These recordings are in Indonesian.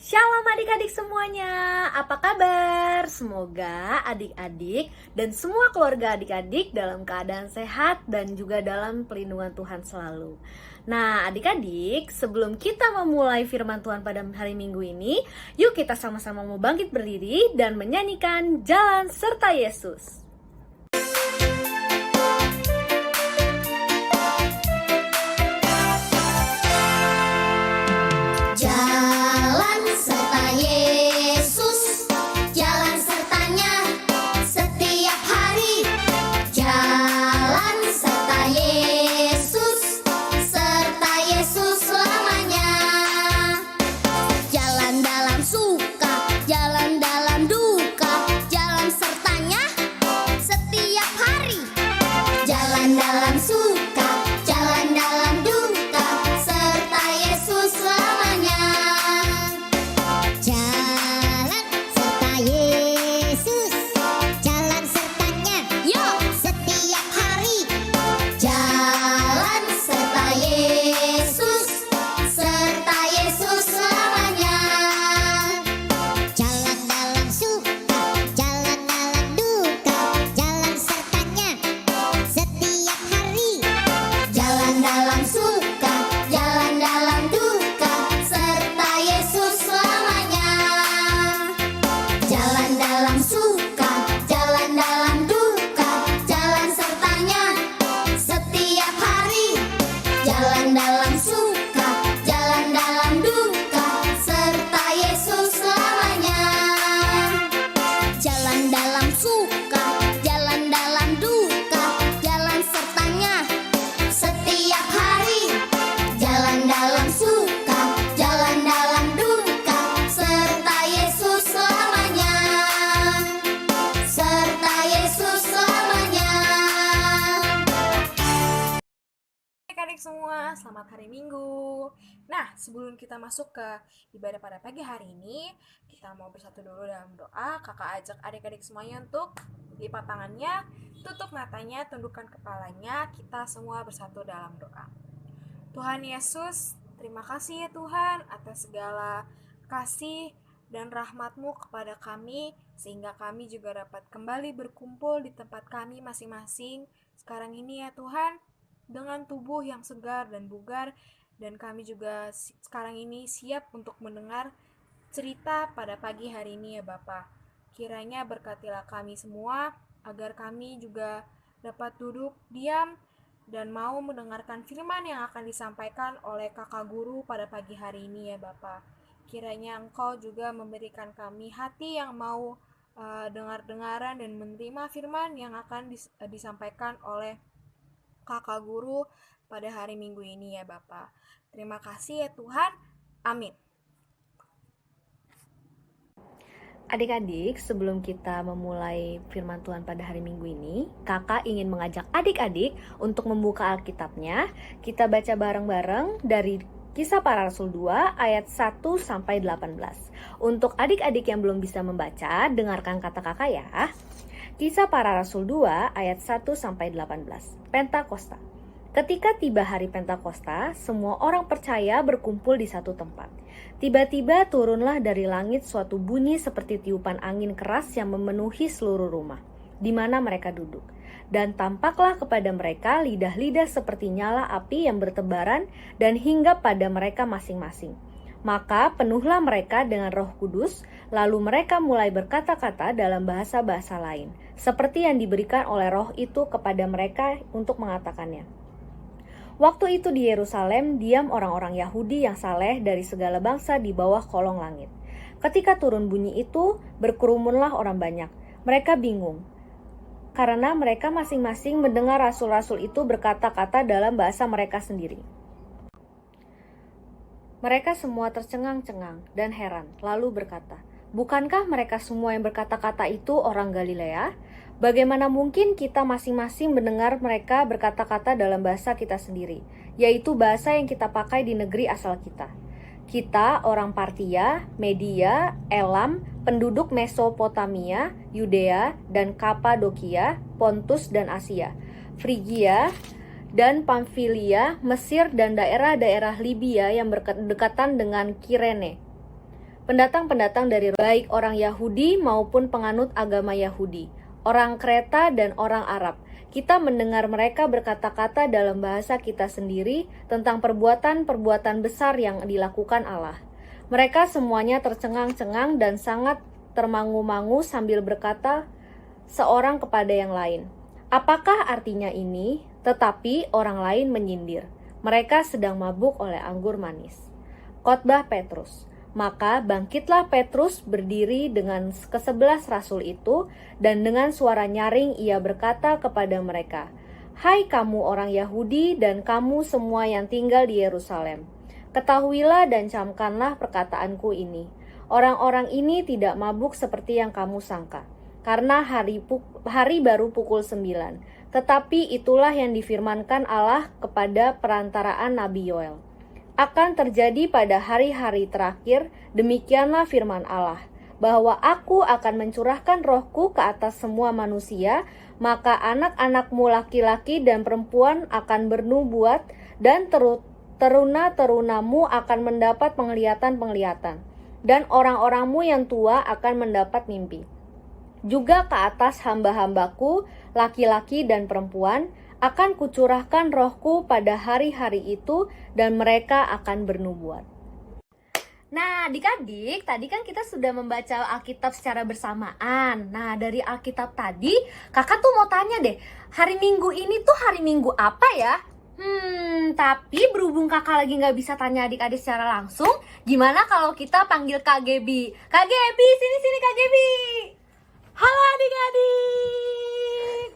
Shalom adik-adik semuanya, apa kabar? Semoga adik-adik dan semua keluarga adik-adik dalam keadaan sehat dan juga dalam pelindungan Tuhan selalu. Nah adik-adik, sebelum kita memulai firman Tuhan pada hari Minggu ini, yuk kita sama-sama mau bangkit berdiri dan menyanyikan Jalan Serta Yesus. Semua, selamat hari Minggu. Nah, sebelum kita masuk ke ibadah pada pagi hari ini, kita mau bersatu dulu dalam doa. Kakak ajak adik-adik semuanya untuk lipat tangannya, tutup matanya, tundukkan kepalanya. Kita semua bersatu dalam doa. Tuhan Yesus, terima kasih ya Tuhan atas segala kasih dan rahmat-Mu kepada kami, sehingga kami juga dapat kembali berkumpul di tempat kami masing-masing sekarang ini ya Tuhan, dengan tubuh yang segar dan bugar, dan kami juga sekarang ini siap untuk mendengar cerita pada pagi hari ini ya Bapa. Kiranya berkatilah kami semua, agar kami juga dapat duduk diam dan mau mendengarkan firman yang akan disampaikan oleh kakak guru pada pagi hari ini ya Bapa. Kiranya Engkau juga memberikan kami hati yang mau dengar-dengaran dan menerima firman yang akan disampaikan oleh kakak guru pada hari Minggu ini ya Bapak. Terima kasih ya Tuhan. Amin. Adik-adik, sebelum kita memulai firman Tuhan pada hari Minggu ini, kakak ingin mengajak adik-adik untuk membuka Alkitabnya. Kita baca bareng-bareng dari Kisah Para Rasul 2 ayat 1 sampai 18. Untuk adik-adik yang belum bisa membaca, dengarkan kata kakak ya. Kisah Para Rasul 2 ayat 1 sampai 18. Pentakosta. Ketika tiba hari Pentakosta, semua orang percaya berkumpul di satu tempat. Tiba-tiba turunlah dari langit suatu bunyi seperti tiupan angin keras yang memenuhi seluruh rumah di mana mereka duduk. Dan tampaklah kepada mereka lidah-lidah seperti nyala api yang bertebaran dan hinggap pada mereka masing-masing. Maka penuhlah mereka dengan Roh Kudus, lalu mereka mulai berkata-kata dalam bahasa-bahasa lain, seperti yang diberikan oleh Roh itu kepada mereka untuk mengatakannya. Waktu itu di Yerusalem diam orang-orang Yahudi yang saleh dari segala bangsa di bawah kolong langit. Ketika turun bunyi itu, berkerumunlah orang banyak. Mereka bingung, karena mereka masing-masing mendengar rasul-rasul itu berkata-kata dalam bahasa mereka sendiri. Mereka semua tercengang-cengang dan heran, lalu berkata, "Bukankah mereka semua yang berkata-kata itu orang Galilea? Bagaimana mungkin kita masing-masing mendengar mereka berkata-kata dalam bahasa kita sendiri, yaitu bahasa yang kita pakai di negeri asal kita? Kita, orang Partia, Media, Elam, penduduk Mesopotamia, Yudea, dan Kapadokia, Pontus dan Asia, Frigia, dan Pamfilia, Mesir, dan daerah-daerah Libya yang berdekatan dengan Kirene. pendatang-pendatang dari baik orang Yahudi maupun penganut agama Yahudi, orang Kreta dan orang Arab. Kita mendengar mereka berkata-kata dalam bahasa kita sendiri tentang perbuatan-perbuatan besar yang dilakukan Allah. Mereka semuanya tercengang-cengang dan sangat termangu-mangu sambil berkata seorang kepada yang lain, "Apakah artinya ini?" Tetapi orang lain menyindir, "Mereka sedang mabuk oleh anggur manis." Khotbah Petrus. Maka bangkitlah Petrus berdiri dengan ke-11 rasul itu, dan dengan suara nyaring ia berkata kepada mereka, "Hai kamu orang Yahudi dan kamu semua yang tinggal di Yerusalem, ketahuilah dan camkanlah perkataanku ini. Orang-orang ini tidak mabuk seperti yang kamu sangka, karena hari baru pukul 9. Tetapi itulah yang difirmankan Allah kepada perantaraan Nabi Yoel. Akan terjadi pada hari-hari terakhir, demikianlah firman Allah, bahwa aku akan mencurahkan rohku ke atas semua manusia, maka anak-anakmu laki-laki dan perempuan akan bernubuat, dan teruna-terunamu akan mendapat penglihatan-penglihatan, dan orang-orangmu yang tua akan mendapat mimpi. Juga ke atas hamba-hambaku, laki-laki dan perempuan, akan kucurahkan rohku pada hari-hari itu, dan mereka akan bernubuat." Nah, adik-adik, tadi kan kita sudah membaca Alkitab secara bersamaan. Nah, dari Alkitab tadi, kakak tuh mau tanya deh, hari Minggu ini tuh hari Minggu apa ya? Tapi berhubung kakak lagi nggak bisa tanya adik-adik secara langsung, gimana kalau kita panggil Kak Gebi? Kak Gebi, sini Kak Gebi. Halo adik-adik.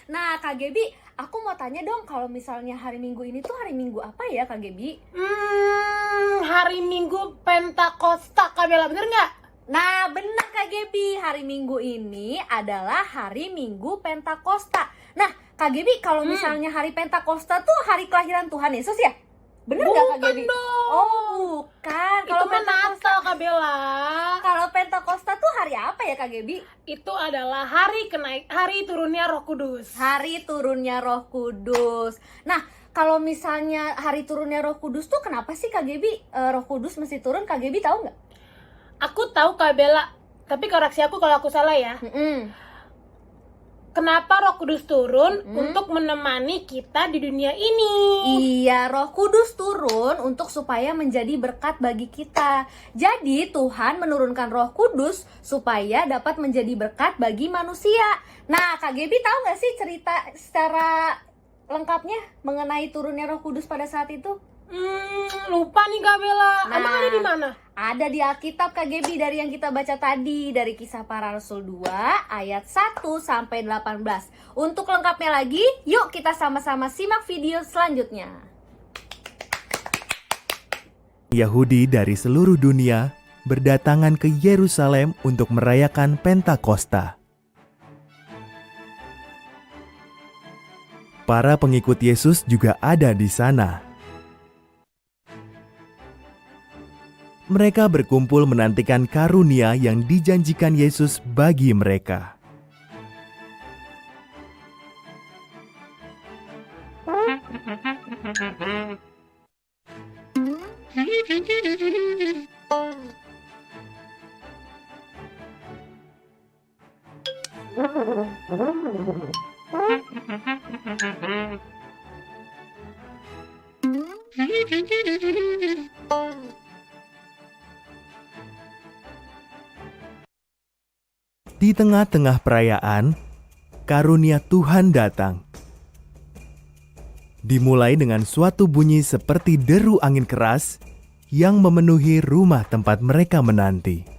Nah, Kak Gebi, aku mau tanya dong, kalau misalnya hari Minggu ini tuh hari Minggu apa ya, Kak Gebi? Hari Minggu Pentakosta, Kak Bella, bener nggak? Nah, benar Kak Gebi, hari Minggu ini adalah hari Minggu Pentakosta. Nah, Kak Gebi, kalau misalnya hari Pentakosta tuh hari kelahiran Tuhan Yesus ya? Bener nggak Kak Gebi? Dong. Oh, bukan. Itu kan Natal, Kak Bella. Kalau Pentakosta tuh hari apa ya Kak Gebi? Itu adalah hari turunnya Roh Kudus. Hari turunnya Roh Kudus. Nah, kalau misalnya hari turunnya Roh Kudus tuh kenapa sih Kak Gebi Roh Kudus mesti turun? Kak Gebi tahu nggak? Aku tahu, Kak Bella, tapi koreksi aku kalau aku salah ya. Kenapa Roh Kudus turun? Untuk menemani kita di dunia ini. Iya, Roh Kudus turun untuk supaya menjadi berkat bagi kita. Jadi Tuhan menurunkan Roh Kudus supaya dapat menjadi berkat bagi manusia. Nah, Kak Gebi tahu nggak sih cerita secara lengkapnya mengenai turunnya Roh Kudus pada saat itu? Lupa nih Kak Bella. Nah, Emang ada di mana? Ada di Alkitab Kak Gebi, dari yang kita baca tadi, dari Kisah Para Rasul 2 ayat 1 sampai 18. Untuk lengkapnya lagi, yuk kita sama-sama simak video selanjutnya. Yahudi dari seluruh dunia berdatangan ke Yerusalem untuk merayakan Pentakosta. Para pengikut Yesus juga ada di sana. Mereka berkumpul menantikan karunia yang dijanjikan Yesus bagi mereka. Di tengah-tengah perayaan, karunia Tuhan datang. Dimulai dengan suatu bunyi seperti deru angin keras yang memenuhi rumah tempat mereka menanti.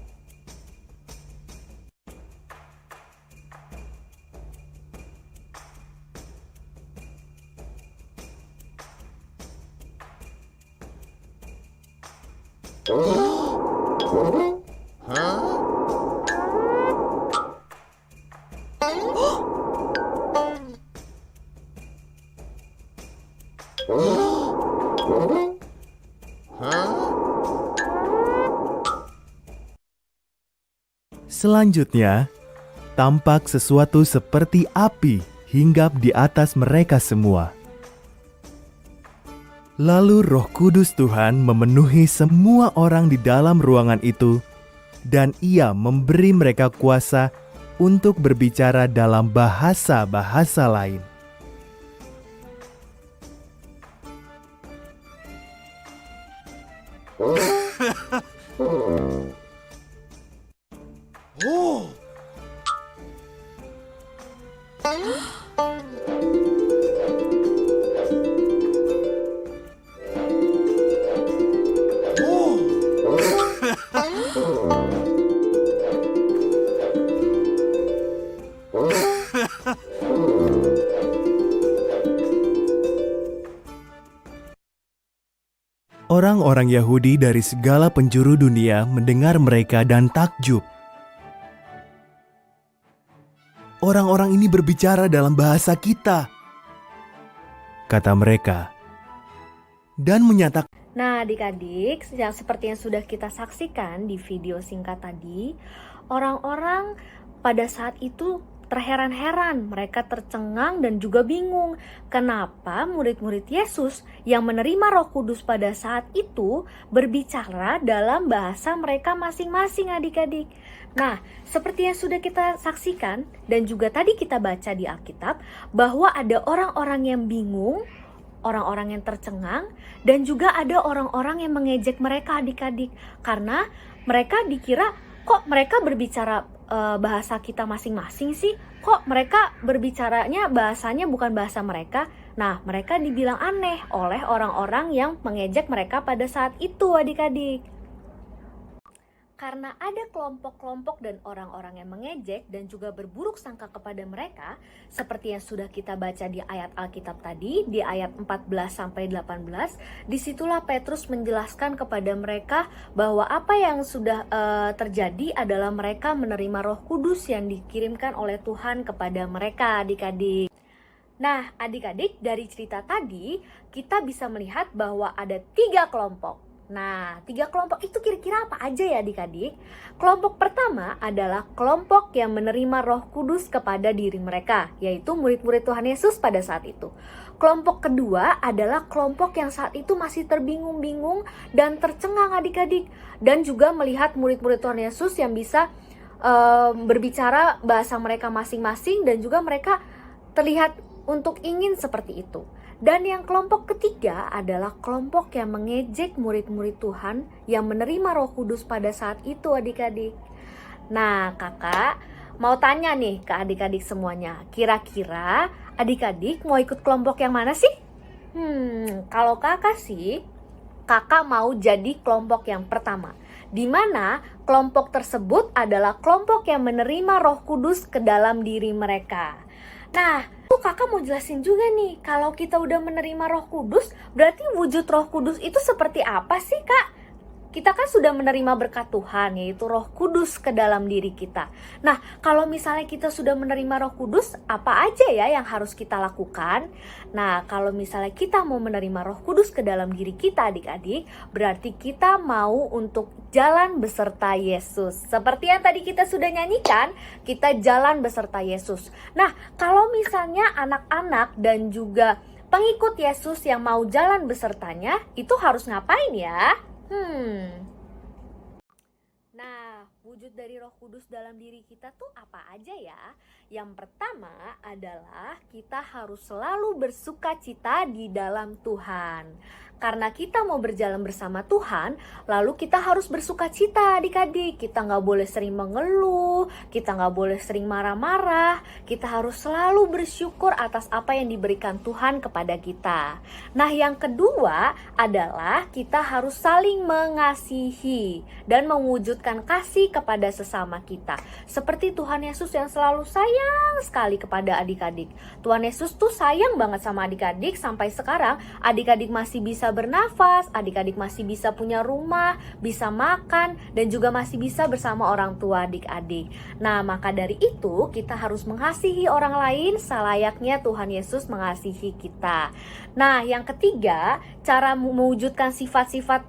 Selanjutnya, tampak sesuatu seperti api hinggap di atas mereka semua. Lalu Roh Kudus Tuhan memenuhi semua orang di dalam ruangan itu, dan Ia memberi mereka kuasa untuk berbicara dalam bahasa-bahasa lain. Orang-orang Yahudi dari segala penjuru dunia mendengar mereka dan takjub. Orang-orang ini berbicara dalam bahasa kita, kata mereka, dan menyatakan. Nah, adik-adik, yang seperti yang sudah kita saksikan di video singkat tadi, orang-orang pada saat itu terheran-heran, mereka tercengang dan juga bingung. Kenapa murid-murid Yesus yang menerima Roh Kudus pada saat itu berbicara dalam bahasa mereka masing-masing, adik-adik. Nah, seperti yang sudah kita saksikan dan juga tadi kita baca di Alkitab, bahwa ada orang-orang yang bingung, orang-orang yang tercengang, dan juga ada orang-orang yang mengejek mereka, adik-adik. Karena mereka dikira, kok mereka berbicara bahasa kita masing-masing sih? Kok mereka berbicaranya bahasanya bukan bahasa mereka? Nah, mereka dibilang aneh oleh orang-orang yang mengejek mereka pada saat itu, adik-adik. Karena ada kelompok-kelompok dan orang-orang yang mengejek dan juga berburuk sangka kepada mereka, seperti yang sudah kita baca di ayat Alkitab tadi, di ayat 14-18, disitulah Petrus menjelaskan kepada mereka bahwa apa yang sudah terjadi adalah mereka menerima Roh Kudus yang dikirimkan oleh Tuhan kepada mereka, adik-adik. Nah, adik-adik, dari cerita tadi, kita bisa melihat bahwa ada 3 kelompok. Nah, 3 kelompok itu kira-kira apa aja ya adik-adik? Kelompok pertama adalah kelompok yang menerima Roh Kudus kepada diri mereka, yaitu murid-murid Tuhan Yesus pada saat itu. Kelompok kedua adalah kelompok yang saat itu masih terbingung-bingung dan tercengang, adik-adik. Dan juga melihat murid-murid Tuhan Yesus yang bisa berbicara bahasa mereka masing-masing dan juga mereka terlihat untuk ingin seperti itu. Dan yang kelompok ketiga adalah kelompok yang mengejek murid-murid Tuhan yang menerima Roh Kudus pada saat itu, adik-adik. Nah, kakak mau tanya nih ke adik-adik semuanya, kira-kira adik-adik mau ikut kelompok yang mana sih? Kalau kakak sih, kakak mau jadi kelompok yang pertama, di mana kelompok tersebut adalah kelompok yang menerima Roh Kudus ke dalam diri mereka. Nah, kakak mau jelasin juga nih, kalau kita udah menerima Roh Kudus, berarti wujud Roh Kudus itu seperti apa sih, Kak? Kita kan sudah menerima berkat Tuhan, yaitu Roh Kudus ke dalam diri kita. Nah, kalau misalnya kita sudah menerima Roh Kudus, apa aja ya yang harus kita lakukan? Nah, kalau misalnya kita mau menerima Roh Kudus ke dalam diri kita, adik-adik, berarti kita mau untuk jalan beserta Yesus. Seperti yang tadi kita sudah nyanyikan, kita jalan beserta Yesus. Nah, kalau misalnya anak-anak dan juga pengikut Yesus yang mau jalan besertanya, itu harus ngapain ya? Nah, wujud dari Roh Kudus dalam diri kita tuh apa aja ya? Yang pertama adalah kita harus selalu bersukacita di dalam Tuhan. Karena kita mau berjalan bersama Tuhan, lalu kita harus bersukacita, adik-adik. Kita nggak boleh sering mengeluh, kita nggak boleh sering marah-marah. Kita harus selalu bersyukur atas apa yang diberikan Tuhan kepada kita. Nah, yang kedua adalah kita harus saling mengasihi dan mewujudkan kasih kepada sesama kita. Seperti Tuhan Yesus yang selalu sayang sekali kepada adik-adik. Tuhan Yesus tuh sayang banget sama adik-adik, sampai sekarang adik-adik masih bisa bernafas, adik-adik masih bisa punya rumah, bisa makan, dan juga masih bisa bersama orang tua adik-adik. Nah, maka dari itu kita harus mengasihi orang lain selayaknya Tuhan Yesus mengasihi kita. Nah, yang ketiga, cara mewujudkan sifat-sifat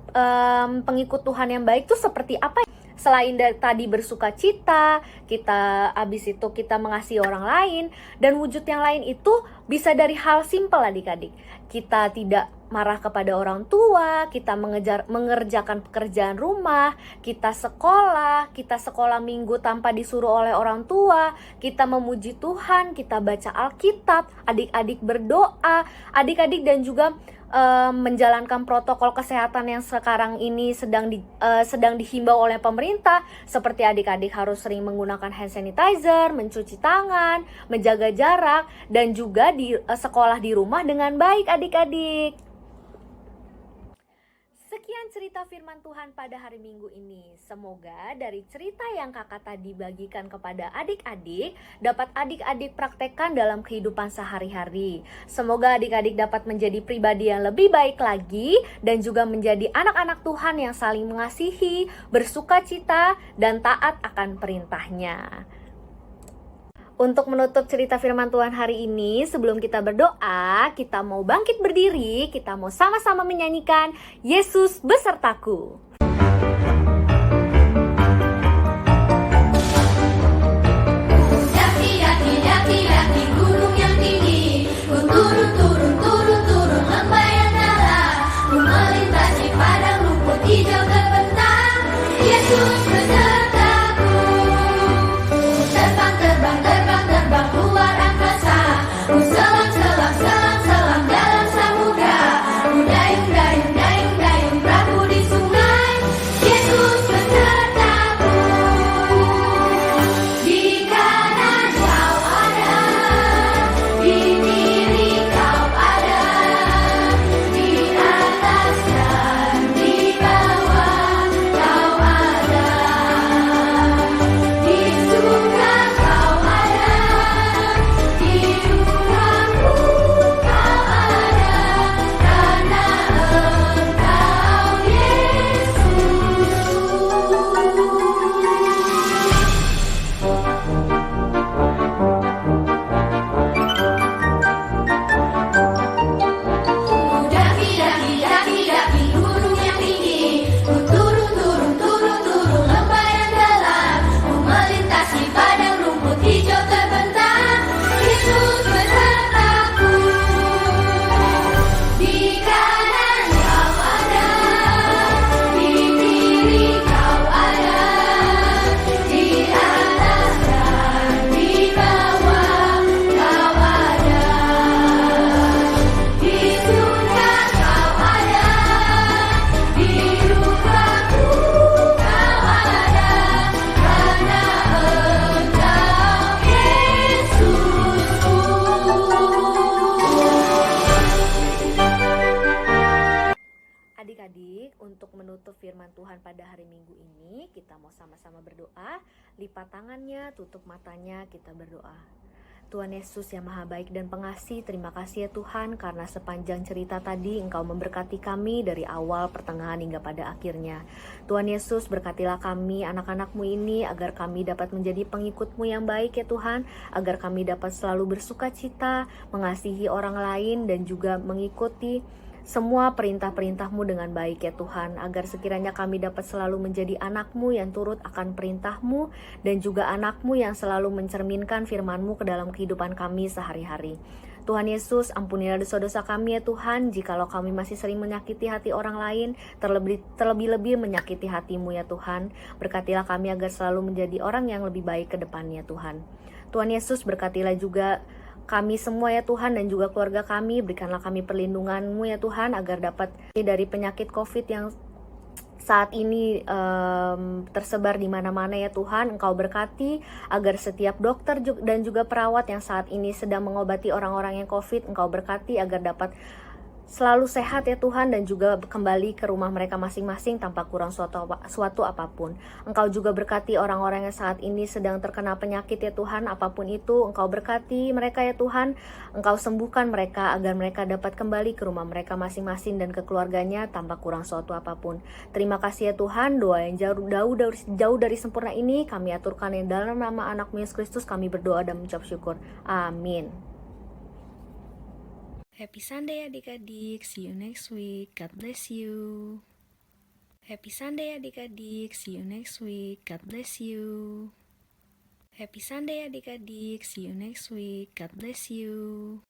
pengikut Tuhan yang baik itu seperti apa? Selain dari tadi bersukacita, kita habis itu kita mengasihi orang lain, dan wujud yang lain itu bisa dari hal simpel, adik-adik. Kita tidak marah kepada orang tua, kita mengerjakan pekerjaan rumah, kita sekolah minggu tanpa disuruh oleh orang tua, kita memuji Tuhan, kita baca Alkitab, adik-adik berdoa, adik-adik dan juga menjalankan protokol kesehatan yang sekarang ini sedang dihimbau oleh pemerintah, seperti adik-adik harus sering menggunakan hand sanitizer, mencuci tangan, menjaga jarak, dan juga di sekolah di rumah dengan baik adik-adik. Sekian cerita firman Tuhan pada hari Minggu ini. Semoga dari cerita yang kakak tadi bagikan kepada adik-adik, dapat adik-adik praktekkan dalam kehidupan sehari-hari. Semoga adik-adik dapat menjadi pribadi yang lebih baik lagi, dan juga menjadi anak-anak Tuhan yang saling mengasihi, bersukacita, dan taat akan perintahnya. Untuk menutup cerita firman Tuhan hari ini, sebelum kita berdoa, kita mau bangkit berdiri, kita mau sama-sama menyanyikan Yesus besertaku. Daki gunung yang tinggi, ku turun lembah yang dalam, ku melintasi padang rumput hijau terbentang. Yesus besertaku, terbang luar angkasa, ku selam dalam samudra, ku dayung perahu di sungai. Yesus besertaku, di kanan kau ada, di kiri kau ada, di atas dan di bawah kau ada, di surga kau ada, di dukaku kau ada, karena Engkau Yesus. Ku daki gunung yang tinggi, ku turun lembah yang dalam, ku melintasi padang rumput hijau terbentang. Yesus besertaku, di kanan kau ada, di kiri kau ada, di atas dan di bawah kau ada, di surga kau ada, di dukaku kau ada, karena Engkau Yesusku. Adik-adik, untuk menutup firman Tuhan pada hari Minggu ini, kita mau sama-sama berdoa. Lipat tangannya, tutup matanya, kita berdoa. Tuhan Yesus yang maha baik dan pengasih, terima kasih ya Tuhan, karena sepanjang cerita tadi Engkau memberkati kami dari awal, pertengahan, hingga pada akhirnya. Tuhan Yesus, berkatilah kami, anak-anak-Mu ini, agar kami dapat menjadi pengikut-Mu yang baik ya Tuhan, agar kami dapat selalu bersukacita, mengasihi orang lain, dan juga mengikuti semua perintah-perintah-Mu dengan baik ya Tuhan, agar sekiranya kami dapat selalu menjadi anak-Mu yang turut akan perintah-Mu, dan juga anak-Mu yang selalu mencerminkan firman-Mu ke dalam kehidupan kami sehari-hari. Tuhan Yesus, ampunilah dosa-dosa kami ya Tuhan, jikalau kami masih sering menyakiti hati orang lain, terlebih-lebih menyakiti hati-Mu ya Tuhan. Berkatilah kami agar selalu menjadi orang yang lebih baik ke depannya Tuhan. Tuhan Yesus, berkatilah juga kami semua ya Tuhan, dan juga keluarga kami. Berikanlah kami perlindungan-Mu ya Tuhan, agar dapat dari penyakit COVID yang saat ini tersebar di mana-mana ya Tuhan. Engkau berkati agar setiap dokter dan juga perawat yang saat ini sedang mengobati orang-orang yang COVID, Engkau berkati agar dapat selalu sehat ya Tuhan, dan juga kembali ke rumah mereka masing-masing tanpa kurang suatu apapun. Engkau juga berkati orang-orang yang saat ini sedang terkena penyakit ya Tuhan, apapun itu. Engkau berkati mereka ya Tuhan, Engkau sembuhkan mereka agar mereka dapat kembali ke rumah mereka masing-masing dan ke keluarganya tanpa kurang suatu apapun. Terima kasih ya Tuhan, doa yang jauh dari sempurna ini kami aturkan yang dalam nama anak-Mu Yesus Kristus, kami berdoa dan mengucap syukur. Amin. Happy Sunday adik-adik, see you next week, God bless you. Happy Sunday adik-adik, see you next week, God bless you. Happy Sunday adik-adik, see you next week, God bless you.